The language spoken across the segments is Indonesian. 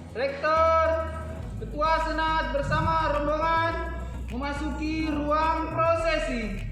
Rektor, Ketua Senat bersama rombongan memasuki ruang prosesi.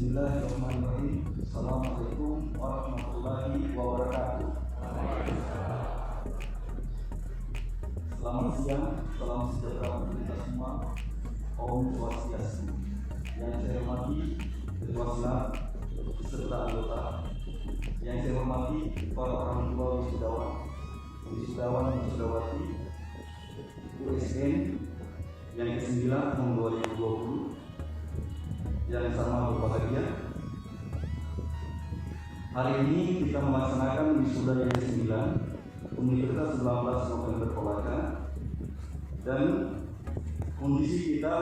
Bismillahirrahmanirrahim. Assalamualaikum warahmatullahi wabarakatuh. Selamat siang, salam sejahtera untuk kita semua. Om Swastiastu. Yang saya hormati Ketua Senat beserta anggota. Yang saya hormati para orang tua wisudawan wisudawati USN yang ke-9 tahun 2020. Yang sama berbahagia, hari ini kita melaksanakan wisuda yang ke-9 Universitas 19 November Kolaka, dan kondisi kita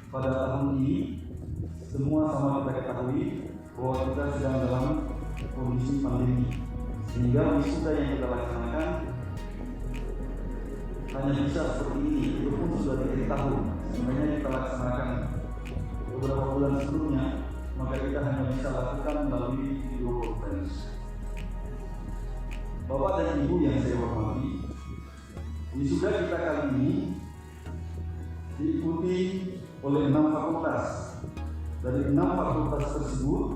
pada tahun ini semua sama kita ketahui bahwa kita sedang dalam kondisi pandemi, sehingga wisuda yang kita laksanakan hanya bisa seperti ini. Itu pun sudah di akhir tahun. Sebenarnya kita laksanakan beberapa bulan sebelumnya, maka kita hanya bisa lakukan melalui video conference. Bapak dan Ibu yang saya hormati, wisuda kita kali ini diikuti oleh 6 fakultas. Dari 6 fakultas tersebut,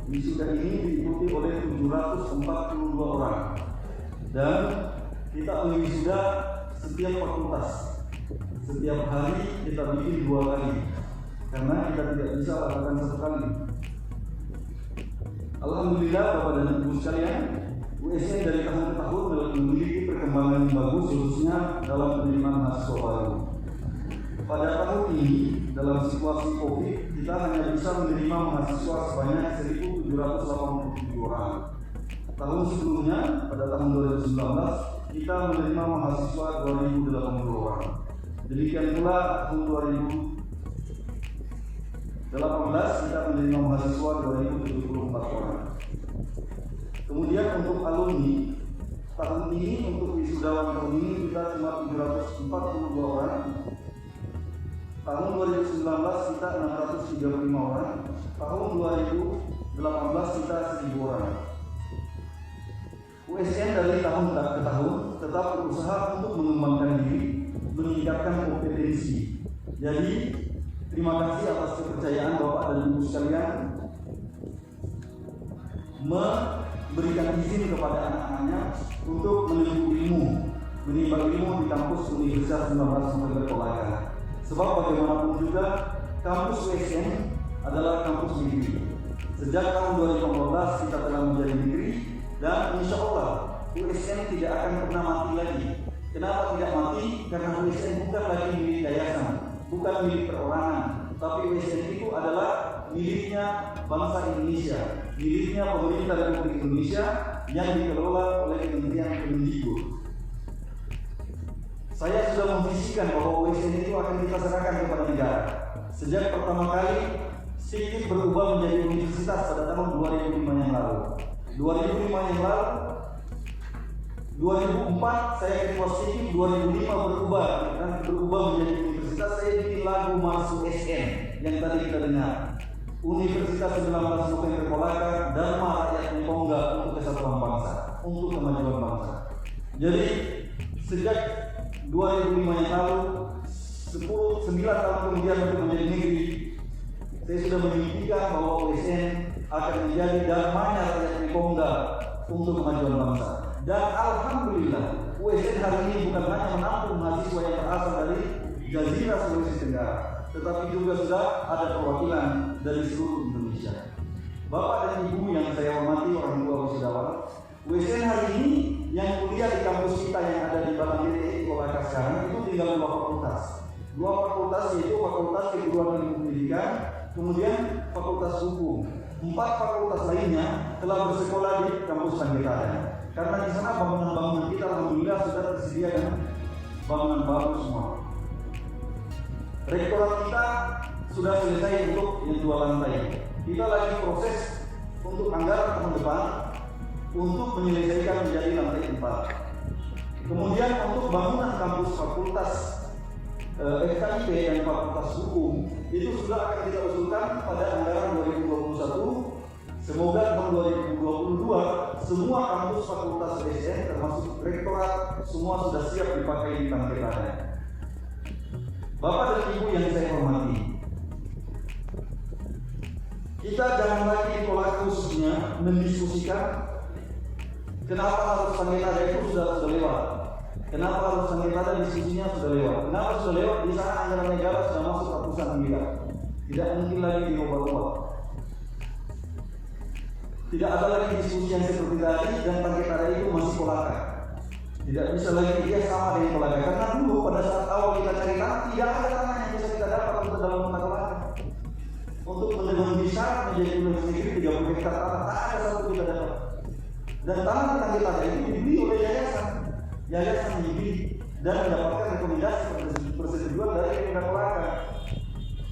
wisuda ini diikuti oleh 742 orang, dan kita wisuda setiap fakultas. Setiap hari kita bikin 2 kali, karena kita tidak bisa lakukan 1 kali. Alhamdulillah Bapak dan Ibu sekalian, USN dari tahun ke tahun memiliki perkembangan yang bagus, khususnya dalam penerimaan mahasiswa baru. Pada tahun ini, dalam situasi COVID, kita hanya bisa menerima mahasiswa sebanyak 1.787 orang. Tahun sebelumnya, pada tahun 2019, kita menerima mahasiswa 2.080 orang. Demikian pula tahun 2018 kita menerima mahasiswa 2.074 orang. Kemudian untuk alumni, tahun ini untuk wisudawan tahun ini kita cuma 742 orang. Tahun 2019 kita 635 orang. Tahun 2018 kita 1.000 orang. USN dari tahun ke tahun tetap berusaha untuk mengembangkan diri, meningkatkan kompetensi. Jadi terima kasih atas kepercayaan Bapak dan Ibu sekalian memberikan izin kepada anak-anaknya untuk menempuh ilmu, menimba ilmu di kampus Universitas 19 November Kolaka. Sebab bagaimanapun juga kampus USN adalah kampus negeri. Sejak tahun 2014 kita telah menjadi negeri, dan insya Allah USN tidak akan pernah mati lagi. Kenapa tidak mati? Karena USN bukan lagi milik yayasan, bukan milik perorangan, tapi USN itu adalah miliknya bangsa Indonesia, miliknya pemerintah Republik Indonesia yang dikelola oleh Kementerian Kemendikbud. Saya sudah memvisikan bahwa USN itu akan kita serahkan kepada negara. Sejak pertama kali sedikit berubah menjadi universitas pada tahun 2005 yang lalu. 2005 yang lalu, 2004 saya ketua sedikit, 2005 berubah menjadi universitas. Saya bikin lagu Masuk SN yang tadi kita dengar. Universitas 19 November Kolaka, Dharma Rakyat Mengkongga untuk kesatuan bangsa, untuk kemajuan bangsa. Jadi sejak 2005 yang lalu, 9 tahun kemudian untuk menjadi negeri, saya sudah memimpikan bahwa USN akan menjadi dharmanya rakyat Mekongga untuk kemajuan bangsa. Dan alhamdulillah, USN hari ini bukan hanya menampung mahasiswa yang berasal dari Jazirah Sulawesi Tenggara, tetapi juga sudah ada perwakilan dari seluruh Indonesia. Bapak dan Ibu yang saya hormati, orang tua wisudawan, USN hari ini yang kuliah di kampus kita yang ada di Balangiri Kolaka sekarang itu tinggal 2 fakultas. 2 fakultas yaitu Fakultas Keguruan Ilmu Pendidikan, kemudian Fakultas Hukum. 4 fakultas lainnya telah bersekolah di kampus Panjaitan. Karena di sana bangunan-bangunan kita alhamdulillah sudah tersedia dengan bangunan baru semua. Rektorat kita sudah selesai untuk yang 2 lantai. Kita lagi proses untuk anggaran tahun depan untuk menyelesaikan menjadi lantai 4. Kemudian untuk bangunan kampus fakultas FKIP dan fakultas hukum itu sudah akan kita usulkan pada anggaran 2021. Semoga tahun 2022 semua kampus fakultas USN termasuk rektorat semua sudah siap dipakai di Panjaitan. Bapak dan Ibu yang saya hormati, kita jangan lagi di Kolaka khususnya mendiskusikan kenapa harus Panjaitan itu sudah lewat. Kenapa harus Panjaitan diskusinya sudah lewat? Kenapa sudah lewat? Di sana anggaran negara sudah masuk ratusan miliar. Tidak mungkin lagi dirubah-rubah. Tidak ada lagi diskusi yang seperti tadi dan Panjaitan itu masih Kolaka. Tidak bisa lagi dia sama dengan Kolaka. Karena dulu pada saat awal kita cari tanah tidak ada tanah yang bisa kita dapat untuk dalam kota Kolaka. Untuk memenuhi syarat menjadi universitas negeri 30 hektar tanah tak ada satu kita dapat. Dan tanah Panjaitan itu dibeli oleh yayasan. Yayasan dibeli dan mendapatkan rekomendasi persetujuan dari Pemda Kolaka.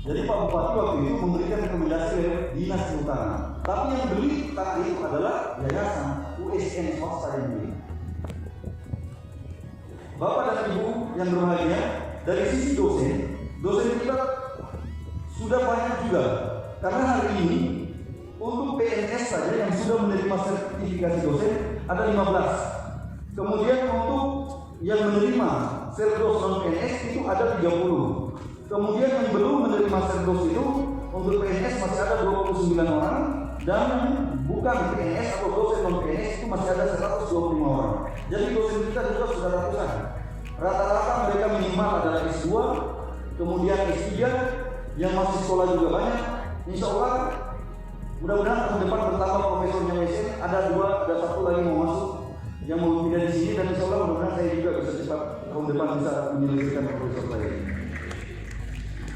Jadi Pak Bupati waktu itu memberikan rekomendasi oleh Dinas Kehutanan. Tapi yang beli tanah itu adalah yayasan USN swasta yang beli. Bapak dan Ibu yang berbahagia, dari sisi dosen kita sudah banyak juga. Karena hari ini untuk PNS saja yang sudah menerima sertifikasi dosen ada 15. Kemudian untuk yang menerima serdos non PNS itu ada 30. Kemudian yang belum menerima serdos itu untuk PNS masih ada 29 orang dan bukan PNS atau dosen non PNS itu masih ada 125 orang. Jadi dosen kita juga sudah ratusan. Rata-rata mereka minimal adalah S2, kemudian S3, yang masih sekolah juga banyak. Insya Allah mudah-mudahan tahun depan bertambah profesornya USN, ada 1 lagi mau masuk yang mau pindah di sini, dan insya Allah mudah-mudahan saya juga bisa cepat tahun depan bisa menyelesaikan profesor saya.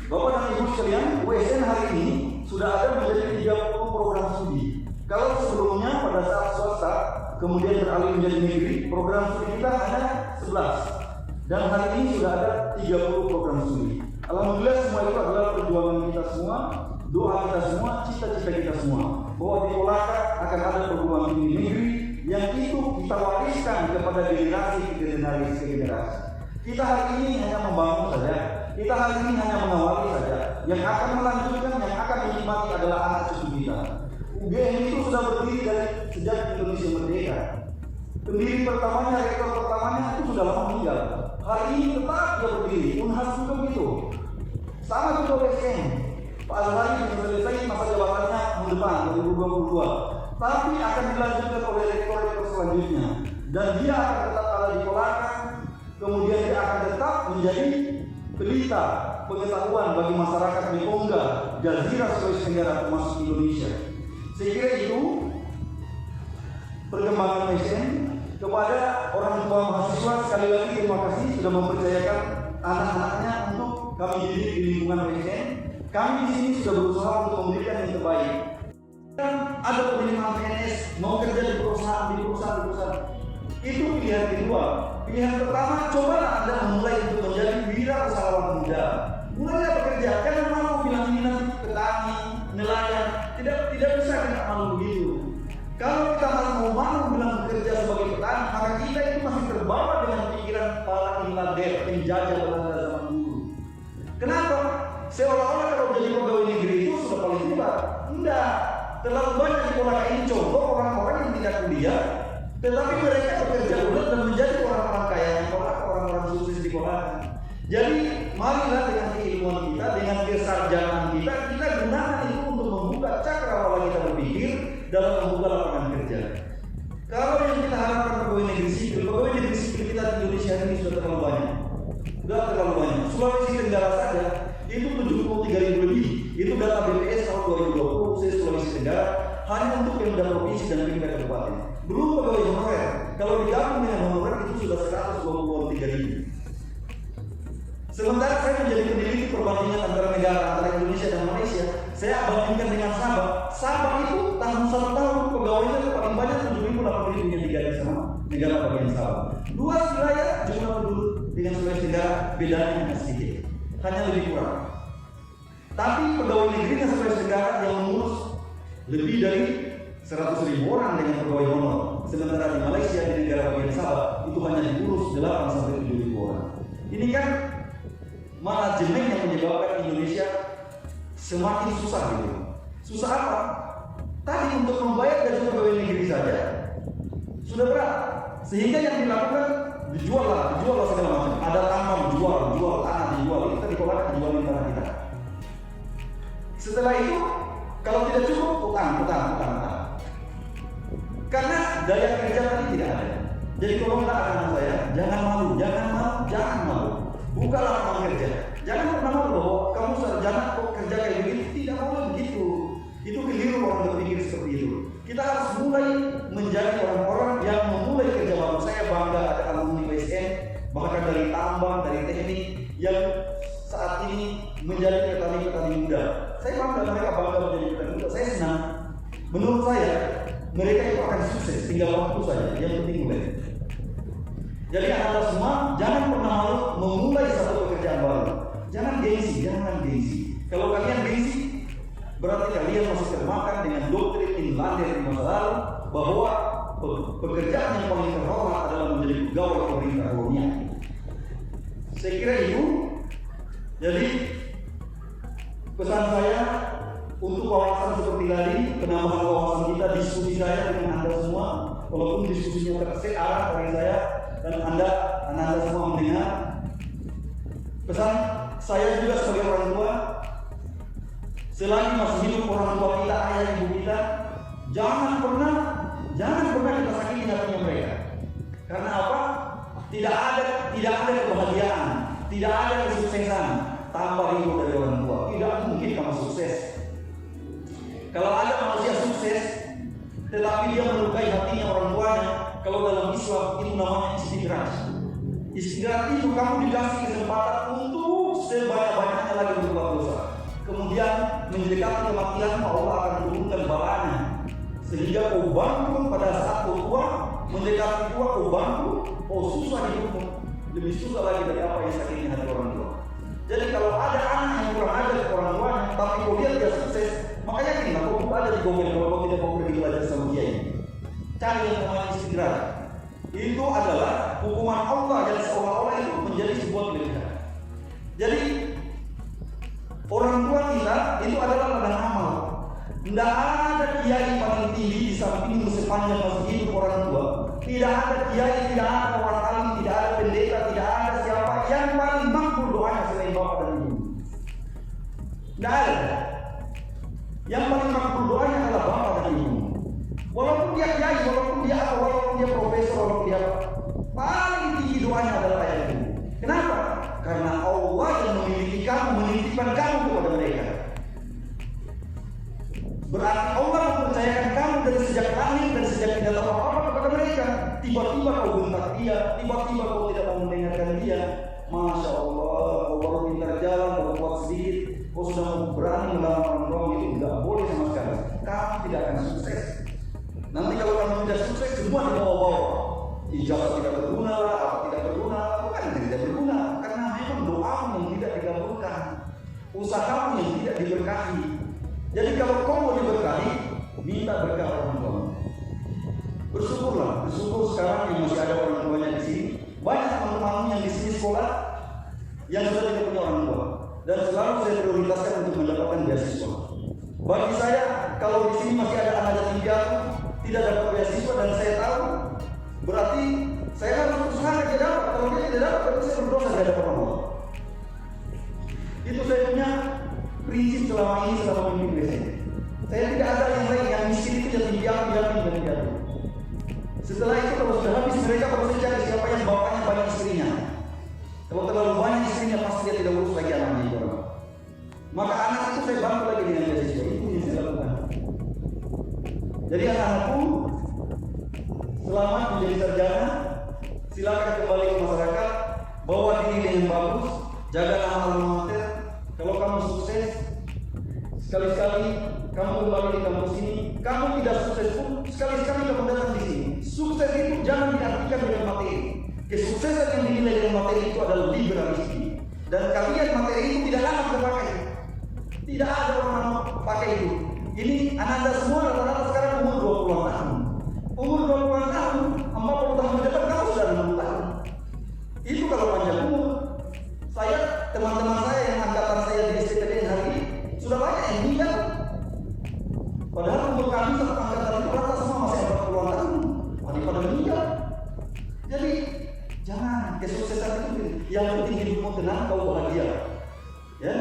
Bapak dan Ibu sekalian, USN hari ini sudah ada menjadi 30 program studi. Kalau sebelumnya pada saat swasta kemudian beralih menjadi negeri, program studi kita hanya 11. Dan hari ini sudah ada 30 program studi. Alhamdulillah semua itu adalah perjuangan kita semua, doa kita semua, cita-cita kita semua. Bahwa di Kolaka akan ada perguruan tinggi negeri yang itu kita wariskan kepada generasi ke generasi. Kita hari ini hanya membangun saja. Kita hari ini hanya mengawali saja. Yang akan melanjutkan, yang akan menikmati adalah anak cucu kita. UGM itu sudah berdiri dari sejak Indonesia merdeka. Pendiri pertamanya, rektor pertamanya itu sudah lama meninggal. Hari ini tetap dia berdiri. Unhas juga begitu. Sama juga USN. Pak Azhari bisa selesai masa jabatannya tahun depan 2022. Tapi akan dilanjutkan oleh rektor-rektor selanjutnya. Dan dia akan tetap ada di Kolaka. Kemudian dia akan tetap menjadi pelita pengetahuan bagi masyarakat Mekongga, Jazirah Sulawesi Tenggara termasuk Indonesia. Saya kira itu perkembangan USN. Kepada orang tua mahasiswa sekali lagi terima kasih sudah mempercayakan anak-anaknya untuk kami didik di lingkungan USN. Kami di sini sudah berusaha untuk memberikan yang terbaik. Dan ada penerimaan PNS mau kerja di perusahaan. Itu pilihan kedua. Pilihan pertama, cobalah Anda memulai untuk menjadi wirausahawan muda. Mulailah bekerja, jangan malu bilang ini nanti petani, nelayan. Tidak bisa kita malu begitu. Kalau kita mau malu bilang bekerja sebagai petani, maka kita itu masih terbawa dengan pikiran para invader, penjajah Belanda zaman dulu. Kenapa? Seolah-olah kalau jadi pegawai negeri itu sudah paling hebat. Enggak. Terlalu banyak di Kolaka ini contoh orang-orang yang tidak kuliah, tetapi mereka bekerja ulet dan menjadi orang-orang kaya di Kolaka, orang-orang sukses di Kolaka. Jadi marilah dengan keilmuan kita, dengan kesarjanaan kita gunakan dalam membuka lapangan kerja. Kalau yang kita harapkan pegawai negeri sipil kita di Indonesia ini sudah terlalu banyak. Sulawesi Tenggara saja itu 73.000 lebih. Itu data BPS tahun 2020 Sulawesi Tenggara hanya untuk Pemda provinsi dan Pemda kabupaten. Belum pegawai honorer. Kalau digabung dengan honorer itu sudah 123.000. Sementara saya menjadi peneliti perbandingan antara negara, antara Indonesia dan Malaysia, saya bandingkan dengan Sabah. Sabah itu tahun 1 tahun pegawainya paling banyak 7.000 8.000 yang digaji sama negara bagian Sabah. Luas wilayah jumlah penduduk dengan Sulawesi Tenggara bedanya hanya sedikit, hanya lebih kurang. Tapi pegawai negerinya Sulawesi Tenggara yang mengurus lebih dari 100.000 orang dengan pegawai honor. Sementara di Malaysia di negara bagian Sabah itu hanya diurus 8 sampai 7.000 orang. Ini kan manajemen yang menyebabkan Indonesia semakin susah gitu. Susah apa? Tadi untuk membayar gaji pegawai negeri saja sudah berat. Sehingga yang dilakukan dijual segala macam. Ada tambang, jual tanah, dijual. Kita dikelola jualin tanah kita. Setelah itu kalau tidak cukup utang. Karena daya kerja tadi tidak ada. Jadi tolonglah anak saya, jangan malu. Buka lapangan kerja. Jangan pernah malu bahwa kamu sarjana kok kerja kayak begitu. Tidak boleh begitu. Itu keliru orang berpikir seperti itu. Kita harus mulai menjadi orang-orang yang memulai kerja baru. Saya bangga ada alumni USN, bahkan dari tambang, dari teknik yang saat ini menjadi petani muda. Saya bangga mereka bangga menjadi petani muda. Saya senang. Menurut saya mereka itu akan sukses. Tinggal waktu saja. Yang penting mulai. Jadi Anda semua jangan pernah malu memulai satu pekerjaan baru. Jangan gengsi. Kalau kalian gengsi, berarti kalian masih termakan dengan doktrin Finlandia di masa lalu bahwa pekerjaan yang paling terhormat adalah menjadi pegawai pemerintah kolonial. Saya kira itu. Jadi pesan saya untuk wawasan seperti tadi, penambahan wawasan kita, diskusi saya dengan Anda semua, walaupun diskusinya terarah oleh saya dan Anda semua mendengar. Pesan saya juga sebagai orang tua, selagi masih hidup orang tua kita, ayah ibu kita, jangan pernah kita sakiti hatinya mereka. Karena apa? Tidak ada kebahagiaan, tidak ada kesuksesan tanpa ridho dari orang tua. Tidak mungkin kamu sukses. Kalau ada manusia sukses, tetapi dia melukai hatinya orang tuanya, kalau dalam Islam itu namanya istidraj. Istidraj itu kamu dikasih kesempatan untuk sebanyak-banyaknya lagi berbuat dosa. Kemudian mendekati kematian, Allah akan turunkan balanya. Sehingga kau bangkrut pada saat kau tua, mendekati tua kau bangkrut, susah hidupmu. Lebih susah lagi dari apa yang sakitnya hati orang tua. Jadi kalau ada anak yang kurang ajar ke orang tuanya, tapi kau lihat dia sukses, makanya gini, kau ada di Google kalau kau tidak mau pergi belajar sama dia ini. Cari yang namanya istidraj. Itu adalah hukuman Allah yang seolah-olah itu menjadi sebuah pilihan. Jadi orang tua kita itu adalah ladang amal. Tidak ada kiai paling tinggi di sampingmu sepanjang masih hidup orang tua. Tidak ada kiai, tidak ada orang alim, tidak ada pendeta, tidak ada siapa yang paling makbul doanya selain bapak dan ibu. Tidak ada. Yang paling makbul doanya adalah bapak dan ibu. Walaupun dia kiai, walaupun dia profesor, walaupun dia paling tinggi doanya adalah ayah ibu. Kenapa? Karena Allah yang memiliki kamu, menitipkan kamu kepada mereka. Berarti Allah mempercayakan kamu dari sejak lahir dan sejak tidak tahu apa-apa kepada mereka. Tiba-tiba kau bentak dia, tiba-tiba kau tidak mau mendengarkan dia. Masya Allah, kau baru pintar jalan, baru kuat sedikit, kau sudah berani melawan orang tua itu. Tidak boleh sama sekali. Kamu tidak akan sukses. Nanti kalau kamu tidak sukses, semua dibawa-bawa. Ijazah tidak berguna lah, apa tidak berguna, bukan tidak berguna. Karena memang doamu yang tidak dikabulkan, usahamu yang tidak diberkahi. Jadi kalau kau mau diberkahi, minta berkah orang tua. Bersyukur sekarang yang masih ada orang tuanya di sini. Banyak teman-teman yang di sini sekolah yang sudah tidak punya orang tua, dan selalu saya prioritaskan untuk mendapatkan beasiswa. Bagi saya, kalau di sini masih ada anak yatim piatu tidak dapat beasiswa dan saya tahu, berarti saya harus usaha dia dapat. Kalau dia tidak dapat, berarti saya berdosa di hadapan Allah. Itu saya punya prinsip selama ini selama memimpin saya. Saya tidak ada yang lain yang miskin itu yatim piatu Setelah itu kalau sudah habis, mereka baru cari siapa yang bapaknya banyak istrinya. Kalau terlalu banyak istrinya pasti dia tidak urus lagi anaknya itu. Maka anak itu saya bantu lagi dengan beasiswa. Itu yang saya lakukan. Jadi anak-anakku selamat menjadi sarjana, silakan kembali ke masyarakat, bawa diri dengan bagus, jaga nama alma mater. Kalau kamu sukses, sekali-sekali kamu kembali di kampus ini. Kamu tidak sukses pun, sekali-sekali kamu datang di sini. Sukses itu jangan diartikan dengan materi. Kesuksesan yang dinilai dengan materi itu adalah liberalisme. Dan kalian materi itu tidak lama terpakai. Tidak ada orang pakai itu. Ini anak-anak semua rata-rata sekarang umur 20 tahun. Umur 20 tahun, 40 tahun ke depan kamu sudah 60 tahun. Itu kalau panjang umur. Saya, teman-teman saya yang angkatan saya di STPN hari ini sudah banyak yang meninggal. Padahal umur kami satu angkatan itu rata semua masih 40 tahun. Pada meninggal. Jadi jangan kesuksesan itu. Yang penting hidupmu tenang, kau bahagia. Ya,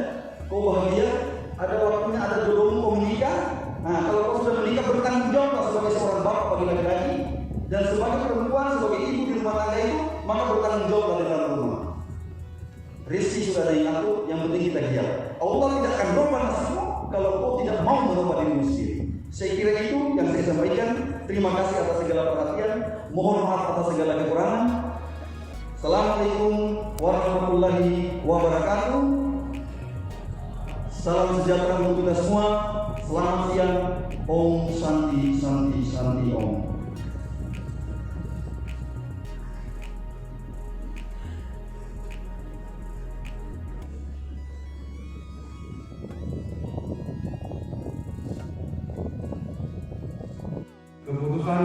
kau bahagia. Ada waktunya, ada jodohmu, kau menikah. Nah, kalau kau sudah menikah, bertanggung jawab sebagai seorang bapak bagi laki-laki dan sebagai perempuan, sebagai ibu di rumah tangga itu, maka bertanggung jawab dalam rumah. Rezeki sudah ada yang ngatur, yang penting kita giat. Allah tidak akan merubah nasibmu kalau kau tidak mau merubah dirimu sendiri. Saya kira itu yang saya sampaikan. Terima kasih atas segala perhatian. Mohon maaf atas segala kekurangan. Assalamualaikum warahmatullahi wabarakatuh. Salam sejahtera untuk kita semua. Selamat siang. Om Santi Santi Santi Om. Keputusan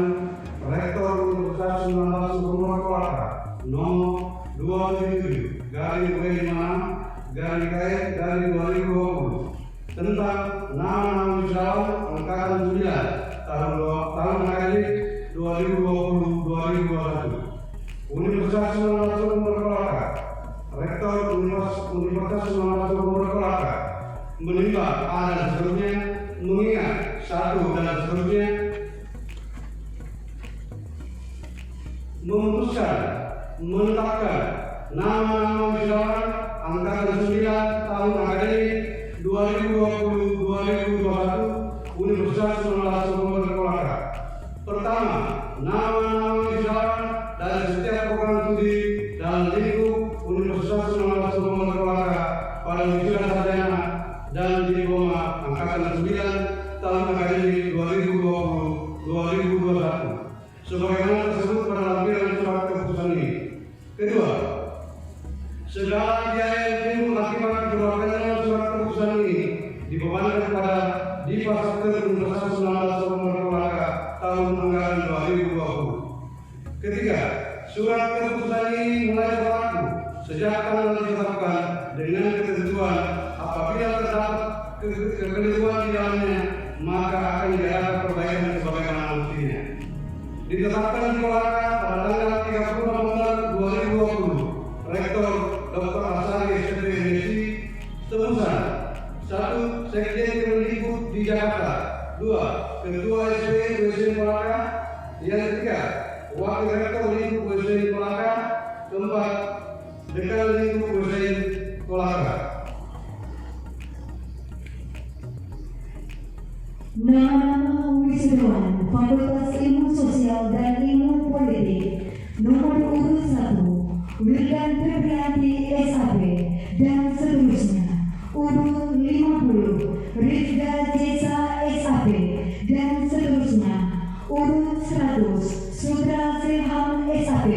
Rektor Universitas 19 Purwakarta nomor 27/26/KF/2020 tentang nama-nama wisudawan angkatan 9 tahun akademik 2020-2021. Universitas 19 Purwakarta, Rektor Universitas 19 Purwakarta menimbang A dan seterusnya, mengingat 1 dan seterusnya, memutuskan menetapkan nama-nama wisudawan angkatan 9 tahun akademik 2020-2021 Universitas 19 Purwakarta. Pertama, nama-nama wisudawan dari setiap program studi dalam lingkup Universitas 19 Purwakarta pada wisuda sarjana dan diploma angkatan 9 tahun akademik 2020-2021. Sebagaimana tersebut pada lampiran surat keputusan ini. Kedua, segala biaya yang timbul akibat keluarganya surat keputusan ini dibebankan kepada Dipa Sektor Universitas 19 Purwakarta tahun anggaran 2020. Ketiga, surat keputusan ini mulai berlaku sejak tanggal ditetapkan dengan ketentuan apabila terdapat kekeliruan di dalamnya maka akan diadakan perbaikan sebagaimana mestinya. Ditetapkan di Kolaka pada tanggal 30 November 2020, Rektor Dr. Asari SPMSI Tebusan. 1. Sekjen Kemendikbud di Jakarta. 2. Ketua SP USN Kolaka. Yang ketiga, Wakil Rektor Lingkup USN Kolaka. 4. Dekan Lingkup USN Kolaka. Nama-nama wisudawan Fakultas Ilmu Sosial dan Ilmu Politik nomor urut 1 Wildan Febrianti SAP dan seterusnya. Urut 50 Rifda Jesa SAP dan seterusnya. Urut 100 Sudra Silham SAP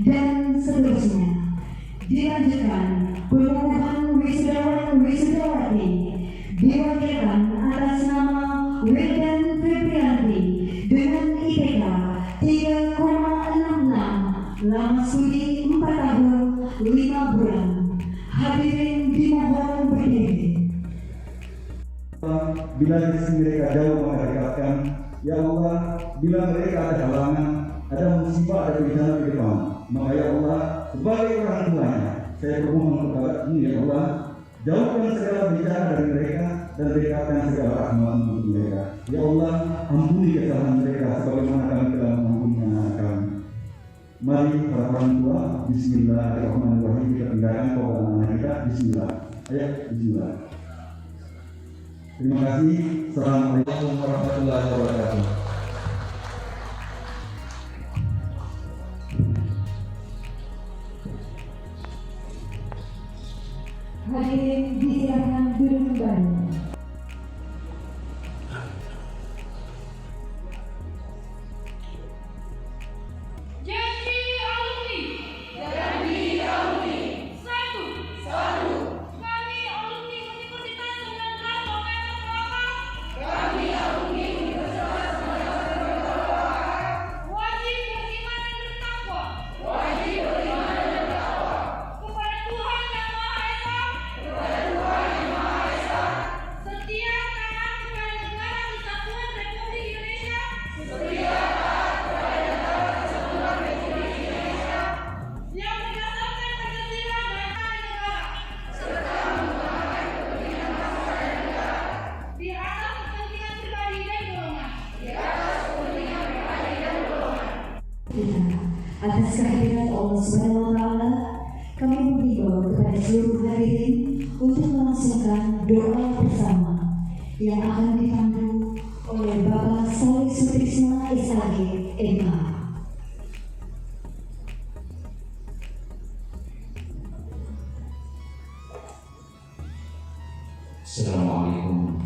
dan seterusnya. Dilanjutkan pengukuhan wisudawan-wisudawati diwakilkan atas nama Wildan Febrianti dengan IPK 3,66, lama studi 4 tahun 5 bulan. Hadirin dimohon berdiri. Bila rezeki mereka jauh maka dekatkan. Ya Allah, bila mereka ada halangan, ada musibah, ada bencana ke depan, maka ya Allah, sebagai orang tuanya, saya bermohon kepada-Mu ya Allah, jauhkan segala bencana dari mereka dan dekatkan segala rahmat untuk mereka. Ya Allah, ampuni kesalahan mereka sebagaimana kami telah mengampuni anak kami. Mari para orang tua, bismillahirrahmanirrahim, kita pindahkan kepada anak kita. Bismillah. Ayo, bismillah. Terima kasih. Assalamualaikum warahmatullahi wabarakatuh. Hadirin disilakan duduk kembali. Janji alumni. Satu. Kami alumni Universitas 19 November wajib beriman dan bertakwa kepada Tuhan Yang Maha Esa, setia taat kepada negara kesatuan Republik Indonesia, yang berdasarkan Pancasila dan negara, di atas kepentingan pribadi dan golongan. Kita atas kehadiran Allah Subhanahu wa Ta'ala, kami mengimbau kepada seluruh hadirin untuk melangsungkan doa bersama yang akan dipandu oleh Bapak Saleh Sutrisna SAG MA. Assalamualaikum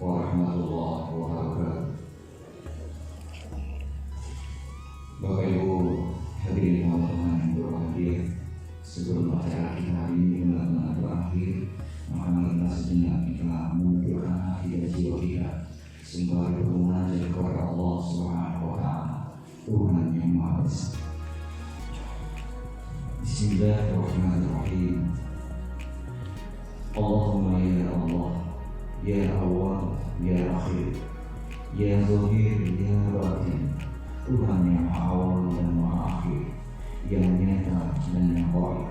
warahmatullahi wabarakatuh. Bapak Ibu hadirin teman-teman yang berbahagia, sebelum acara kita hari ini benar-benar berakhir, maka kita sejenak kita menundukkan hati dan jiwa kita sembari bermunajat kepada Allah Subhanahu wa Ta'ala, Tuhan yang Maha Esa. Bismillahirrahmanirrahim. Allahumma ya Allah, ya awal, ya akhir, ya zahir, ya batin, Tuhan yang awal dan maha akhir, yang nyata dan yang baik.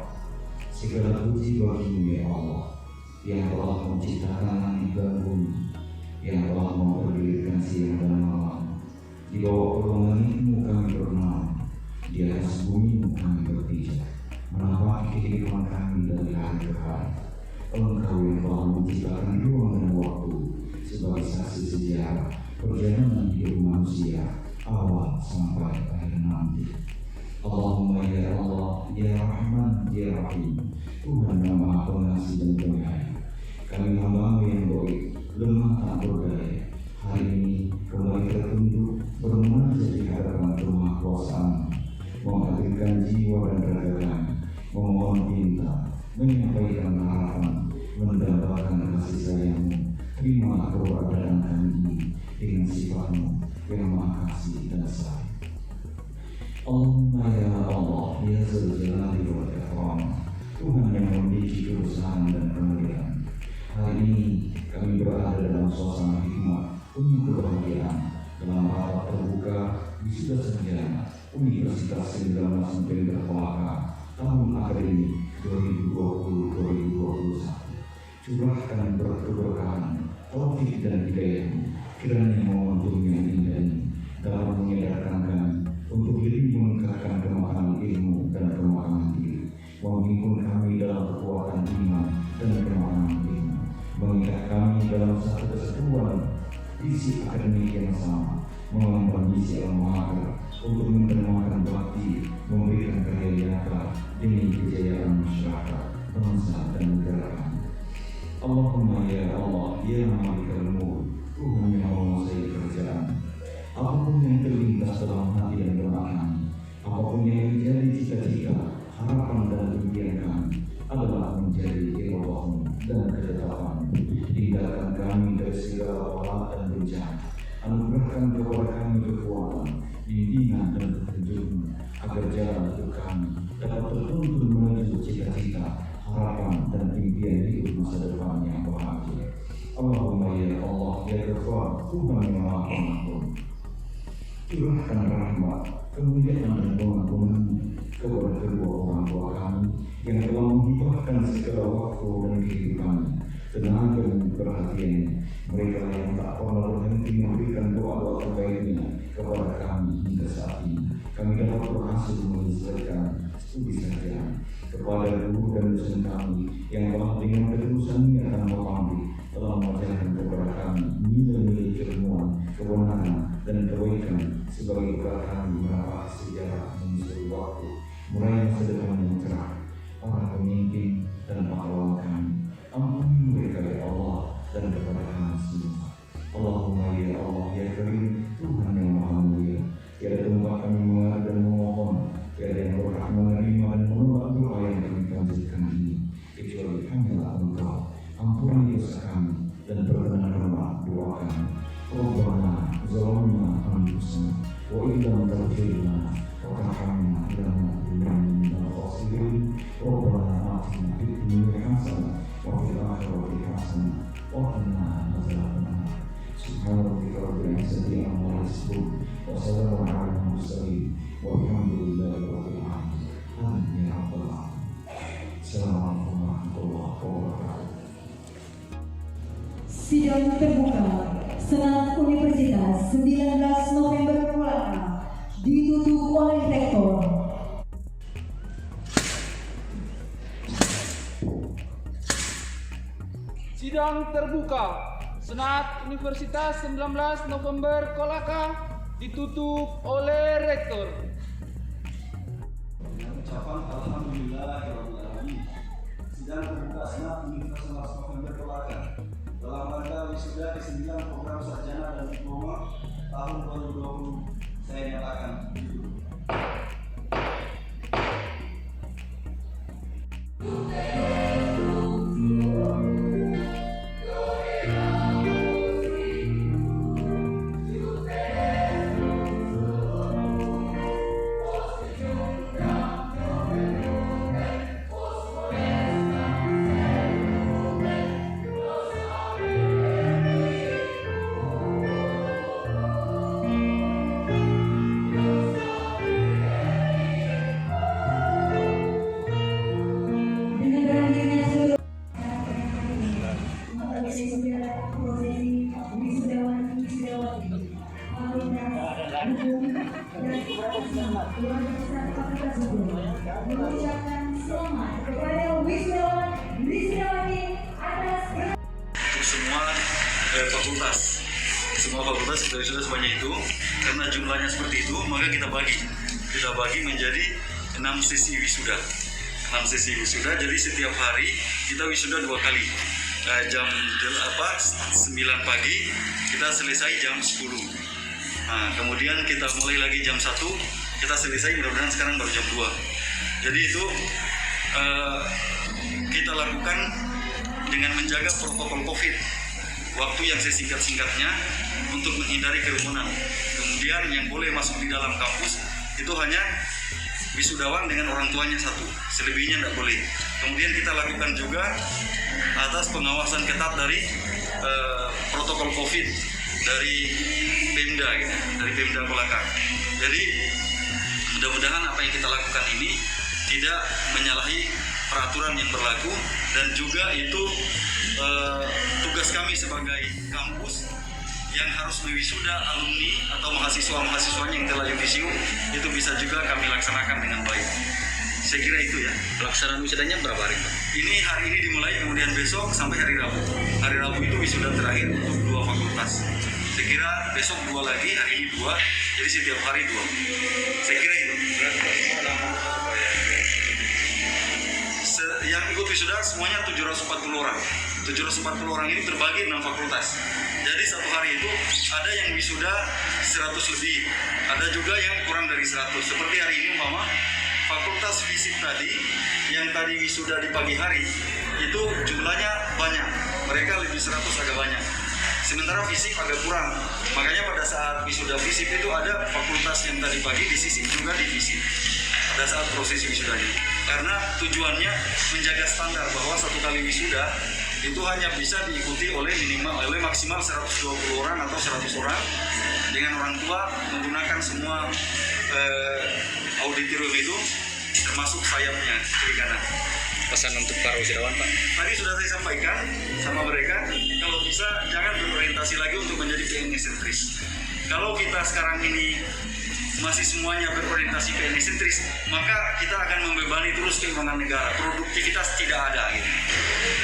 Segala puji bagimu ya Allah, yang telah menciptakan langit dan bumi, yang telah memperlihatkan siang dan malam. Di bawah langitmu kami bernama, di atas bumimu kami berpijak, menapaki kehidupan kami dari hari ke hari. Engkau yang telah menciptakan ruang dan waktu sebagai saksi sejarah perjalanan hidup manusia awal sampai akhir nanti. Allahumma ya Allah, ya Rahman, ya Rahim, Tuhan yang Maha Pengasih dan Penyayang. Kami hamba-Mu yang baik, lemah tak berdaya, hari ini kembali tertunduk bermunajat di hadapan rumah kuasa-Mu, menghadirkan jiwa dan raga kami, memohon pinta, menyampaikan harapan, mendapatkan kasih sayang-Mu. Terimalah keberadaan kami ini dengan sifat-Mu yang Maha Kasih dan Sayang. Allahumma ya Allah, ya Dzal Jalali wal Ikram, Tuhan yang memiliki kebesaran dan kemuliaan. Hari ini kami berada dalam suasana hikmah penuh kebahagiaan dalam rapat terbuka wisuda sarjana Universitas 19 November Kolaka tahun akademik 2020-2021. Curahkan berkeberkahan, taufik dan hidayah-Mu, kiranya momentum yang indah ini dalam menyadarkan kami untuk lebih meningkatkan kemahaman ilmu dan kemahaman diri, memimpin kami dalam kekuatan iman dan kemahaman ilmu, mengikat kami dalam satu kesatuan visi akademik yang sama, mengemban misi al-mahar untuk menermakan bakti, memberikan karya nyata demi kejayaan masyarakat, bangsa dan negara kami. Allahumma ya Allah, ya Malikal Mulk, Tuhan yang menguasai kerajaan. Apapun yang terlintas dalam hati dan benak kami, apapun yang menjadi cita-cita, harapan dan impian kami adalah menjadi iradahmu dan ketetapan. Hindarkan kami dari segala bala dan bencana. Anugerahkan kepada kami kekuatan, bimbingan dan petunjuk-Mu agar jalan hidup kami dapat tertuntun menuju cita-cita, harapan dan impian hidup masa depan yang bahagia. Allahumma ya Allah, ya Ghafar, Tuhan yang Maha Pengampun. Curahkan rahmat, kemuliaan dan pengampunan-Mu kepada kedua orang tua kami yang telah menghibahkan segala waktu dan kehidupan, tenaga dan perhatian. Mereka yang tak pernah berhenti berhenti memberikan doa-doa terbaiknya kepada kami hingga saat ini. Kami dapat berhasil menyelesaikan studi sarjana. Kepada guru dan dosen kami yang telah dengan ketulusan niat dan pamrih telah mengajarkan kepada kami nilai-nilai keilmuan, kebenaran, dan kebaikan sebagai bekal kami menapaki sejarah menyusuri waktu, mulai masa depan yang cerah. Para pemimpin dan pahlawan kami, ampuni mereka ya Allah dan kepada kami semua. Allahumma ya Allah ya Karim, Tuhan yang Maha Mulia, tiada tempat kami mengarah dan memohon, tiada yang berhak menerima dan menolak doa yang kami panjatkan ini, kecuali hanyalah Engkau. Ampuni dosa kami dan perkenankanlah doa kami. Rabbana zalamna anfusana wa illam taghfir lana wa tarhamna lanakunanna minal khasirin. Rabbana atina fid dunya hasanah wa fil akhirati hasanah wa qina adzabannar. Subhana rabbika rabbil izzati amma yasifun wa salamun alal mursalin walhamdulillahi rabbil alamin. Amin ya rabbal alamin. Assalamualaikum warahmatullahi wabarakatuh. Sidang terbuka Senat Universitas 19 November Kolaka ditutup oleh Rektor. Sidang terbuka Senat Universitas 19 November Kolaka ditutup oleh Rektor. Dengan ucapan Alhamdulillahirrahmanirrahim. Sidang terbuka Senat Universitas 19 November Kolaka dalam rangka wisuda ke-9 program sarjana dan diploma tahun 2020 saya nyatakan ditutup. Mengucapkan selamat kepada wisudawati atas Untuk semua fakultas, sudah sebanyak itu. Karena jumlahnya seperti itu, maka kita bagi menjadi 6 sesi wisuda. Jadi setiap hari kita wisuda 2 kali. Jam 9 pagi kita selesai jam 10. Nah, kemudian kita mulai lagi jam 1, kita selesai mudah-mudahan sekarang baru jam 2. Jadi itu kita lakukan dengan menjaga protokol COVID, waktu yang sesingkat-singkatnya untuk menghindari kerumunan. Kemudian yang boleh masuk di dalam kampus itu hanya wisudawan dengan orang tuanya 1, selebihnya tidak boleh. Kemudian kita lakukan juga atas pengawasan ketat dari protokol COVID dari Pemda, dari Pemda Kolaka. Jadi mudah-mudahan apa yang kita lakukan ini tidak menyalahi peraturan yang berlaku, dan juga itu tugas kami sebagai kampus yang harus mewisuda alumni atau mahasiswa-mahasiswanya yang telah yudisium itu bisa juga kami laksanakan dengan baik. Saya kira itu ya. Pelaksanaan wisudanya berapa hari, Pak? Ini hari ini dimulai, kemudian besok sampai hari Rabu. Hari Rabu itu wisuda terakhir untuk 2 fakultas. Saya kira besok 2 lagi, hari ini 2, jadi setiap hari 2. Saya kira itu. Yang ikut wisuda semuanya 740 orang. 740 orang ini terbagi 6 fakultas. Jadi satu hari itu ada yang wisuda 100 lebih, ada juga yang kurang dari 100. Seperti hari ini umpama fakultas fisik tadi yang tadi wisuda di pagi hari itu jumlahnya banyak, mereka lebih 100 agak banyak. Sementara fisik agak kurang, makanya pada saat wisuda fisik itu ada fakultas yang tadi pagi disisip juga di fisik pada saat prosesi wisudanya. Karena tujuannya menjaga standar bahwa satu kali wisuda itu hanya bisa diikuti oleh maksimal 120 orang atau 100 orang dengan orang tua menggunakan semua auditorium itu termasuk sayapnya kiri kanan. pesan untuk para wisudawan Pak? Tadi sudah saya sampaikan sama mereka, kalau bisa jangan berorientasi lagi untuk menjadi PNS sentris. Kalau kita sekarang ini masih semuanya berorientasi PNS sentris, maka kita akan membebani terus keuangan negara. Produktivitas tidak ada. Gitu.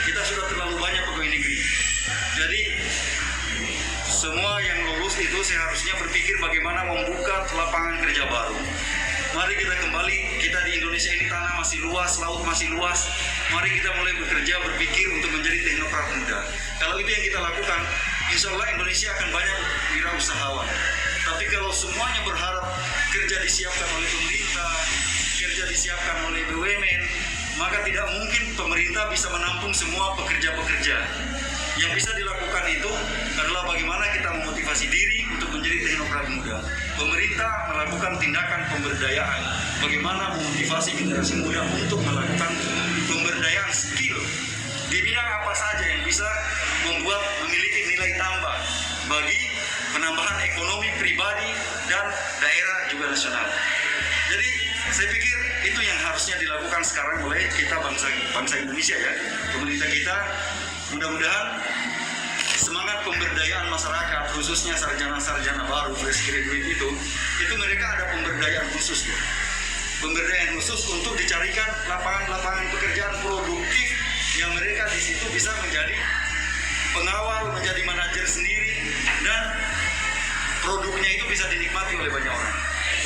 Kita sudah terlalu banyak pegawai negeri. Jadi semua yang lulus itu seharusnya berpikir bagaimana membuka lapangan kerja baru. Mari kita kembali, kita di Indonesia ini tanah masih luas, laut masih luas. Mari kita mulai bekerja, berpikir untuk menjadi teknokrat muda. Kalau itu yang kita lakukan, insya Allah Indonesia akan banyak wirausahawan. Tapi kalau semuanya berharap kerja disiapkan oleh pemerintah, kerja disiapkan oleh BUMN, maka tidak mungkin pemerintah bisa menampung semua pekerja-pekerja. Yang bisa dilakukan itu adalah bagaimana kita memotivasi diri untuk menjadi teknokrat muda. Pemerintah melakukan tindakan pemberdayaan. Bagaimana memotivasi generasi muda untuk melakukan pemberdayaan skill di bidang apa saja yang bisa membuat memiliki nilai tambah bagi penambahan ekonomi pribadi dan daerah juga nasional. Jadi saya pikir itu yang harusnya dilakukan sekarang oleh kita bangsa Indonesia ya. Pemerintah kita mudah-mudahan semangat pemberdayaan masyarakat, khususnya sarjana-sarjana baru, fresh graduate itu mereka ada pemberdayaan khusus ya. Pemberdayaan khusus untuk dicarikan lapangan-lapangan pekerjaan produktif yang mereka di situ bisa menjadi pengawal, menjadi manajer sendiri, dan produknya itu bisa dinikmati oleh banyak orang.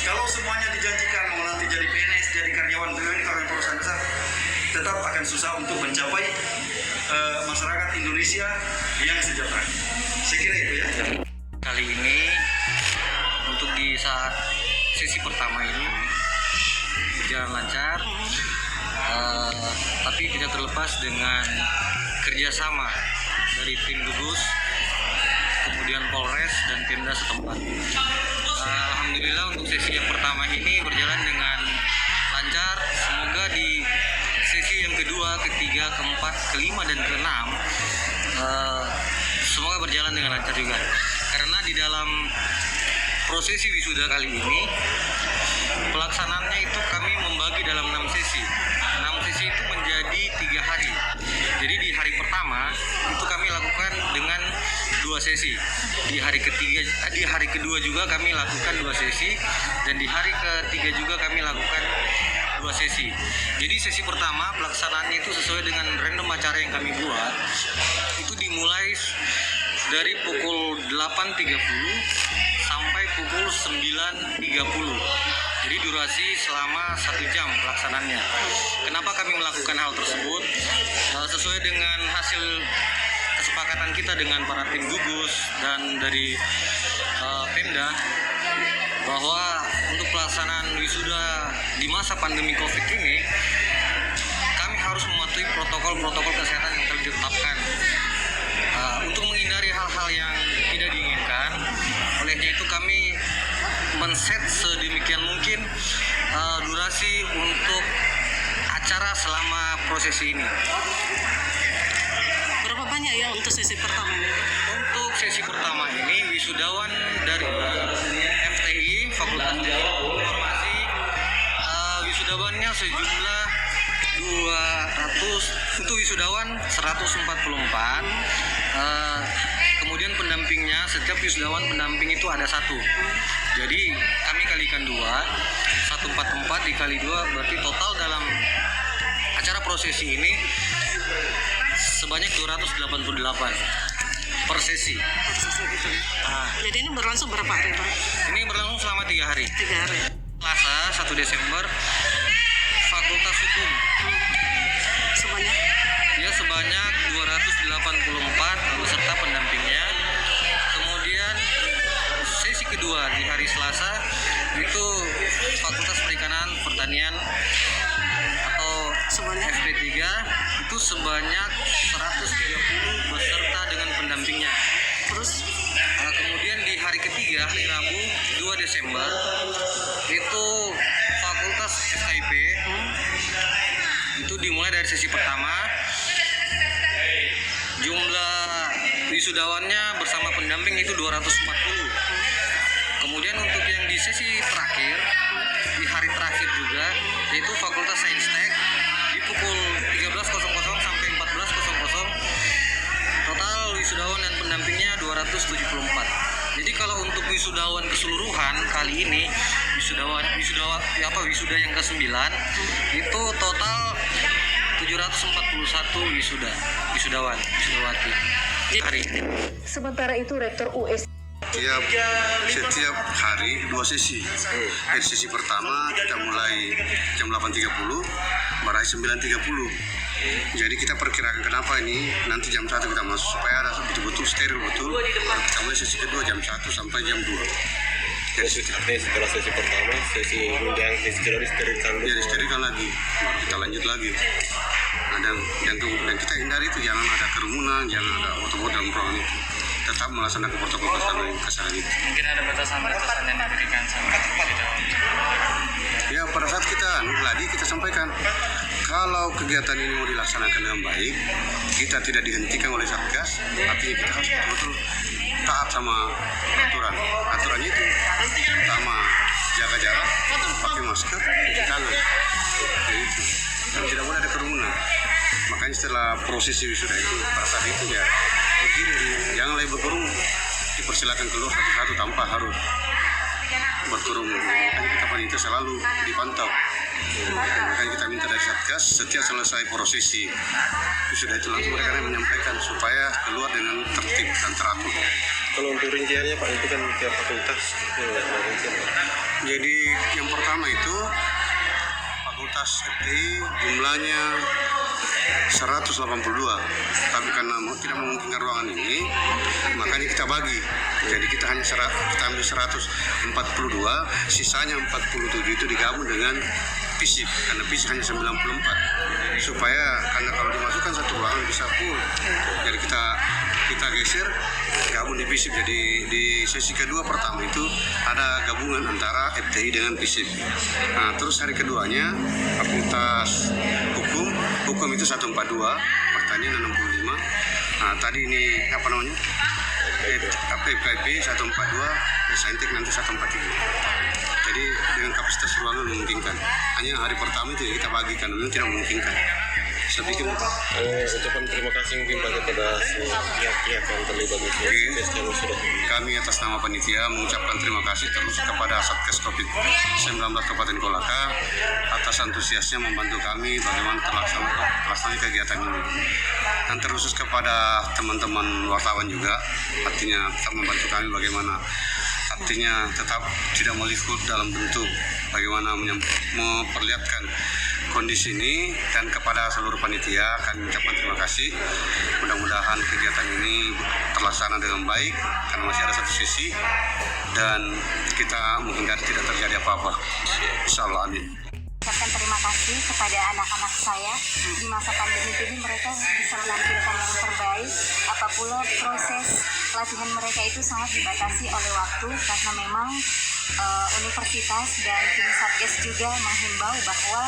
Kalau semuanya dijanjikan mau nanti jadi PNS, jadi karyawan BUMN, karyawan perusahaan besar, tetap akan susah untuk mencapai masyarakat Indonesia yang sejahtera. Saya kira itu ya. Kali ini untuk di saat sesi pertama ini berjalan lancar, tapi tidak terlepas dengan kerjasama dari tim gugus, kemudian Polres dan Pemda setempat. Alhamdulillah untuk sesi yang pertama ini berjalan dengan lancar. Semoga di sesi yang kedua, ketiga, keempat, kelima, dan keenam semoga berjalan dengan lancar juga. Karena di dalam prosesi wisuda kali ini pelaksanaannya itu kami membagi dalam 6 sesi. 6 sesi itu menjadi 3 hari. Jadi di hari pertama itu kami lakukan dengan 2 sesi. Di hari kedua juga kami lakukan 2 sesi, dan di hari ketiga juga kami lakukan 2 sesi. Jadi sesi pertama pelaksanaannya itu sesuai dengan random acara yang kami buat. Itu dimulai dari pukul 8.30 sampai pukul 9.30. Jadi durasi selama 1 jam pelaksanaannya. Kenapa kami melakukan hal tersebut? Sesuai dengan hasil kesepakatan kita dengan para tim gugus dan dari Pemda, bahwa untuk pelaksanaan wisuda di masa pandemi COVID ini kami harus mematuhi protokol-protokol kesehatan yang telah ditetapkan untuk menghindari hal-hal yang tidak diinginkan. Olehnya itu kami men-set sedemikian mungkin durasi untuk acara selama prosesi ini. Berapa banyak ya untuk sesi pertama ini? Untuk sesi pertama ini wisudawan dari FTI Fakultas Teknik Informasi, wisudawannya sejumlah 200, untuk wisudawan 144. Kemudian pendampingnya, setiap wisudawan pendamping itu ada 1. Jadi kami kalikan 2, 144 dikali 2 berarti total dalam acara prosesi ini sebanyak 288 per sesi. Jadi ini berlangsung berapa hari, Pak? Ini berlangsung selama 3 hari. 3 hari. Selasa 1 Desember Fakultas Hukum sebanyak 284 beserta pendampingnya. Kemudian sesi kedua di hari Selasa itu Fakultas Perikanan Pertanian atau FP3 itu sebanyak 130 beserta dengan pendampingnya. Terus Kemudian di hari ketiga, hari Rabu 2 Desember itu Fakultas FKIP itu dimulai dari sesi pertama. Jumlah wisudawannya bersama pendamping itu 240. Kemudian untuk yang di sesi terakhir, di hari terakhir juga, yaitu Fakultas Sains Tek di pukul 13 pendampingnya 274. Jadi kalau untuk wisudawan keseluruhan kali ini wisuda yang ke-9 itu total 741 wisudawati hari ini. Sementara itu Rektor US Setiap hari 2 sesi. Sesi pertama kita mulai jam 8.30, berakhir 9.30. Jadi kita perkirakan kenapa ini nanti jam 1 kita masuk supaya ada betul-betul steril betul. Kita mulai sesi kedua jam 1 sampai jam 2. Jadi setelah sesi pertama, sesi undian, sesi kedua disterilkan. Ya disterilkan lagi, baru kita lanjut lagi. Nah, dan kita hindari itu jangan ada kerumunan, jangan ada foto-foto dalam ruangan itu. Tetap melaksanakan protokol kesehatan itu. Mungkin ada batasan-batasan yang diberikan sama Ya pada saat kita gladi kita sampaikan kalau kegiatan ini mau dilaksanakan dengan baik, kita tidak dihentikan oleh Satgas, artinya kita harus betul-betul taat sama aturan. Aturannya itu pertama jaga jarak, pakai masker, cuci tangan, itu. Dan tidak boleh ada kerumunan. Makanya setelah prosesi wisuda itu pada saat itu ya begini, jangan lagi berkerumun, dipersilakan keluar satu-satu tanpa harus berkerumun. Makanya kita panitia selalu dipantau. Makanya kita minta dari Satgas setiap selesai prosesi wisuda itu langsung mereka menyampaikan supaya keluar dengan tertib dan teratur. Kalau untuk rinciannya Pak, itu kan tiap fakultas. Jadi yang pertama itu fakultas FTI jumlahnya 182, tapi karena tidak memungkinkan ruangan ini, makanya kita bagi. Jadi kita ambil 142, sisanya 47 itu digabung dengan FISIP, karena FISIP hanya 94, supaya karena kalau dimasukkan satu ruangan bisa full. Jadi kita geser gabung di FISIP. Jadi di sesi kedua pertama itu ada gabungan antara FTI dengan FISIP. Nah terus hari keduanya fakultas hukum itu 142, pertanian 65. Nah tadi ini apa namanya? FKIP 142, Saintek nanti 143. Jadi dengan kapasitas ruangan memungkinkan. Hanya hari pertama itu kita bagikan, memang tidak memungkinkan. Saya pikir ucapan terima kasih mungkin Pak kepada pihak-pihak yang terlibat di sudah. Kami atas nama panitia mengucapkan terima kasih terus kepada Satgas COVID-19 Kabupaten Kolaka atas antusiasnya membantu kami bagaimana terlaksana kegiatan ini. Dan terkhusus kepada teman-teman wartawan juga, artinya tetap membantu kami bagaimana artinya tetap tidak meliput dalam bentuk bagaimana memperlihatkan kondisi ini. Dan kepada seluruh panitia kami mengucapkan terima kasih. Mudah-mudahan kegiatan ini terlaksana dengan baik karena masih ada satu sesi dan kita menghindari tidak terjadi apa-apa. Insyaallah, amin. Ucapkan terima kasih kepada anak-anak saya. Di masa pandemi ini mereka bisa menampilkan yang terbaik. Apapun proses latihan mereka itu sangat dibatasi oleh waktu karena memang universitas dan tim Satgas juga menghimbau bahwa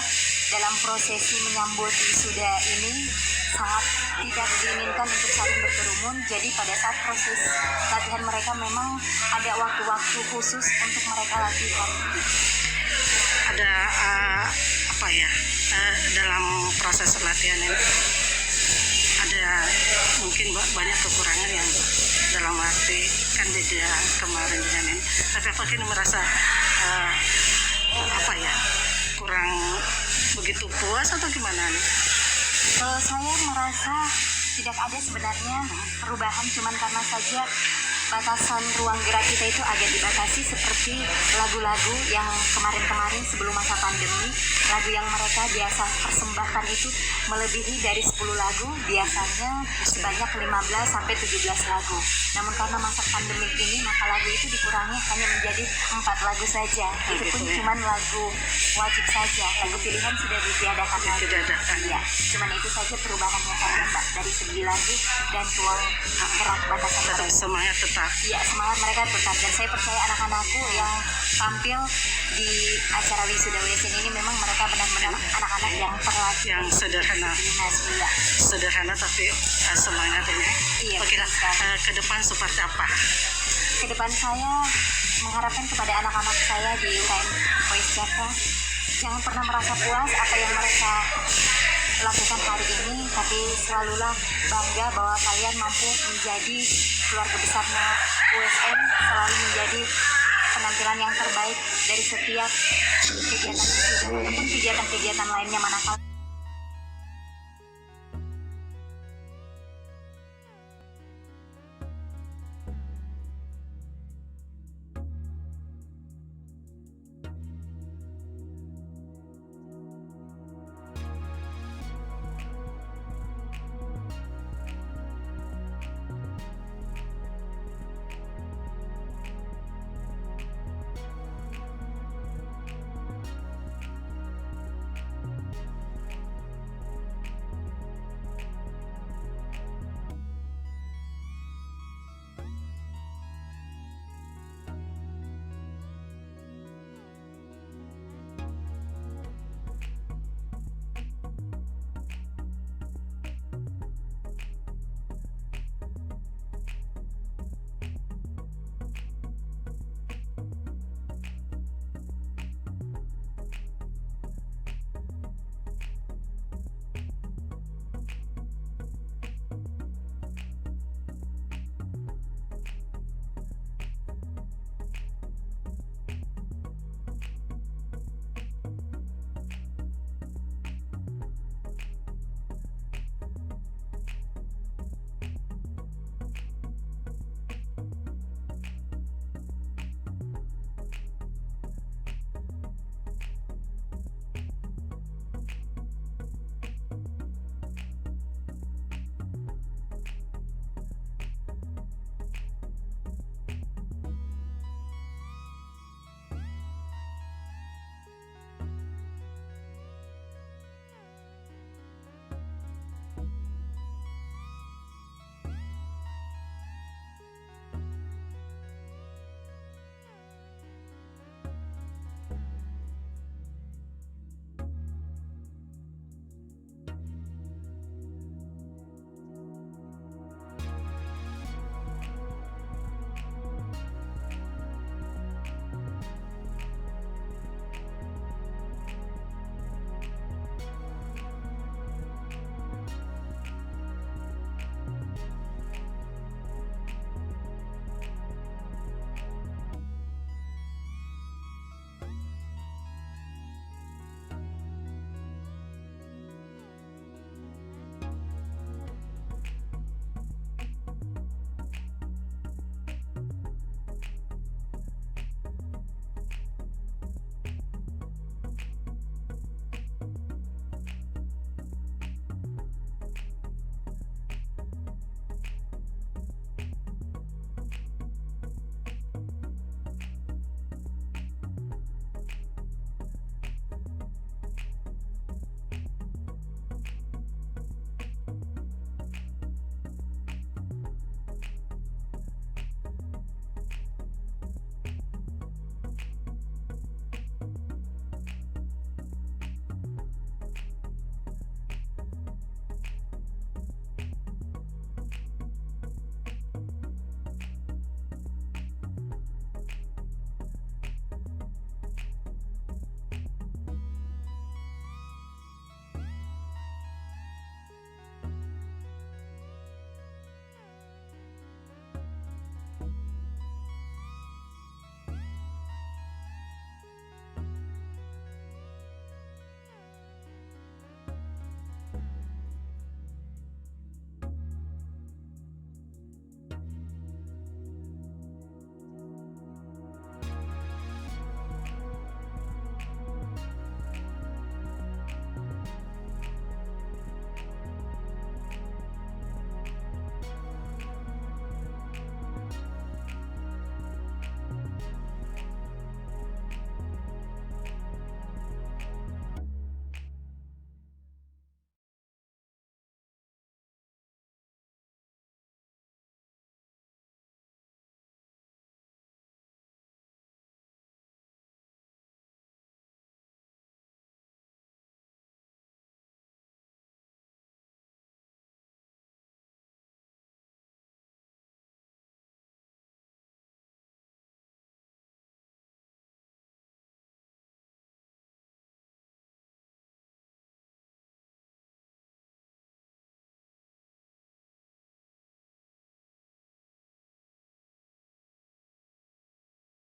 dalam prosesi menyambut wisuda ini sangat tidak diinginkan untuk saling berkerumun. Jadi pada saat proses latihan mereka memang ada waktu-waktu khusus untuk mereka latihan. Ada dalam proses latihan ini ada mungkin banyak kekurangan yang dalam arti kan beda kemarin dengan ini. Tapi apakah ini merasa kurang begitu puas atau gimana nih? Kalau saya merasa tidak ada sebenarnya perubahan, cuman karena saja batasan ruang gerak kita itu agak dibatasi, seperti lagu-lagu yang kemarin-kemarin sebelum masa pandemi, lagu yang mereka biasa persembahkan itu melebihi dari 10 lagu, biasanya sebanyak 15 sampai 17 lagu. Namun karena masa pandemi ini, maka lagu itu dikurangi hanya menjadi 4 lagu saja. Itu pun cuma lagu wajib saja, lagu pilihan sudah ditiadakan lagi. Ya, cuman itu saja perubahannya saja, Mbak, dari segi lagu dan ruang gerak batasan. Semangat tetap. Ya, semangat mereka tetap, dan saya percaya anak-anakku yang tampil di acara wisuda WSN ini memang mereka benar-benar anak-anak yang terlatih, yang sederhana, sederhana tapi semangat ini. Iya. Oke, ke depan seperti apa? Ke depan saya mengharapkan kepada anak-anak saya di UKM Voice Jaka, jangan pernah merasa puas apa yang mereka lakukan hari ini, tapi selalulah bangga bahwa kalian mampu menjadi keluarga besarnya USM selalu menjadi penampilan yang terbaik dari setiap kegiatan wisuda ataupun kegiatan-kegiatan lainnya manakala